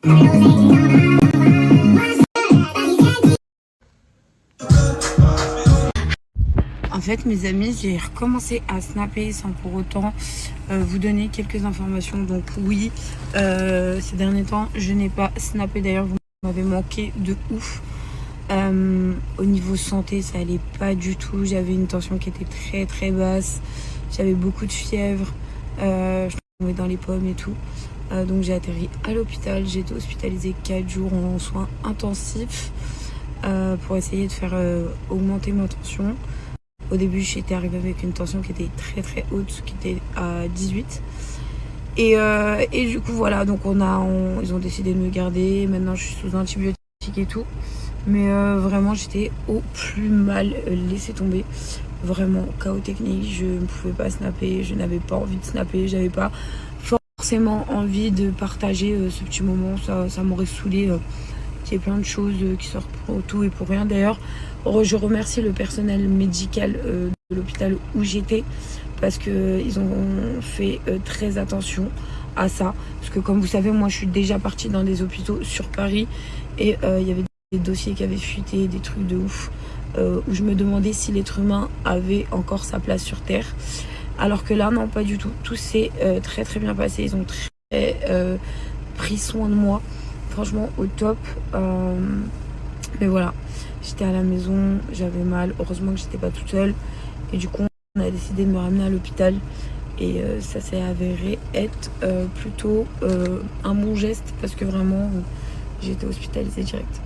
En fait, mes amis, j'ai recommencé à snapper sans pour autant vous donner quelques informations. Donc oui, ces derniers temps, je n'ai pas snappé. D'ailleurs, vous m'avez manqué de ouf. Au niveau santé, ça allait pas du tout. J'avais une tension qui était très très basse. J'avais beaucoup de fièvre. Je tombais dans les pommes et tout. Donc j'ai atterri à l'hôpital. J'ai été hospitalisée 4 jours en soins intensifs pour essayer de faire augmenter ma tension. Au début, j'étais arrivée avec une tension qui était très très haute, qui était à 18. Et du coup, voilà, donc ils ont décidé de me garder. Maintenant, je suis sous antibiotiques et tout. Mais vraiment, j'étais au plus mal, laissé tomber. Vraiment, chaos technique. Je ne pouvais pas snapper, je n'avais pas envie de snapper. J'avais pas forcément envie de partager ce petit moment. Ça m'aurait saoulé. Il y a plein de choses qui sortent pour tout et pour rien. D'ailleurs, je remercie le personnel médical de l'hôpital où j'étais parce qu'ils ont fait très attention à ça. Parce que comme vous savez, moi je suis déjà partie dans des hôpitaux sur Paris et il y avait des dossiers qui avaient fuité, des trucs de ouf, où je me demandais si l'être humain avait encore sa place sur Terre. Alors que là, non, pas du tout. Tout s'est très très bien passé. Ils ont très pris soin de moi. Franchement au top, mais voilà, j'étais à la maison, j'avais mal, heureusement que j'étais pas toute seule et du coup on a décidé de me ramener à l'hôpital et ça s'est avéré être plutôt un bon geste parce que vraiment j'ai été hospitalisée direct.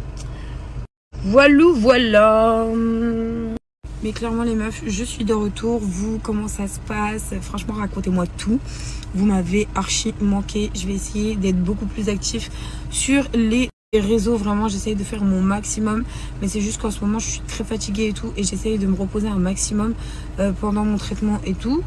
Voilà. Mais clairement les meufs, je suis de retour. Vous, comment ça se passe? Franchement, racontez-moi tout. Vous m'avez archi manqué. Je vais essayer d'être beaucoup plus actif sur les réseaux. Vraiment, j'essaye de faire mon maximum. Mais c'est juste qu'en ce moment, je suis très fatiguée et tout. Et j'essaye de me reposer un maximum pendant mon traitement et tout.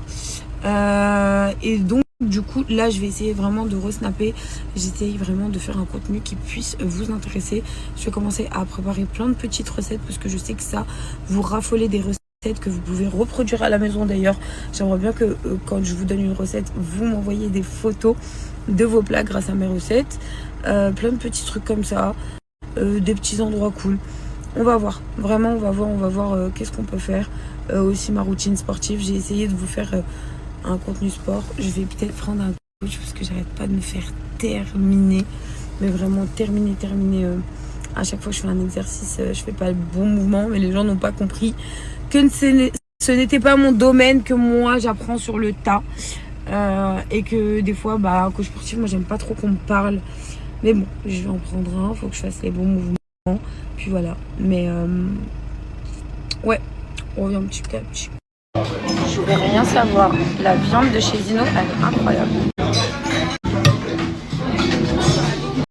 Et donc, du coup, là, je vais essayer vraiment de resnapper. J'essaye vraiment de faire un contenu qui puisse vous intéresser. Je vais commencer à préparer plein de petites recettes parce que je sais que ça, vous raffolez des recettes que vous pouvez reproduire à la maison d'ailleurs. J'aimerais bien que quand je vous donne une recette, vous m'envoyez des photos de vos plats grâce à mes recettes. Plein de petits trucs comme ça. Des petits endroits cool. On va voir. Vraiment, on va voir qu'est-ce qu'on peut faire. Aussi ma routine sportive. J'ai essayé de vous faire... un contenu sport. Je vais peut-être prendre un coach parce que j'arrête pas de me faire terminer, mais vraiment terminer à chaque fois que je fais un exercice je fais pas le bon mouvement, mais les gens n'ont pas compris que ce n'était pas mon domaine, que moi j'apprends sur le tas et que des fois un coach sportif, moi j'aime pas trop qu'on me parle, mais bon, je vais en prendre un, faut que je fasse les bons mouvements, puis voilà. Mais ouais, on revient petit à petit. Je vais rien savoir. La viande de chez Zino, elle est incroyable.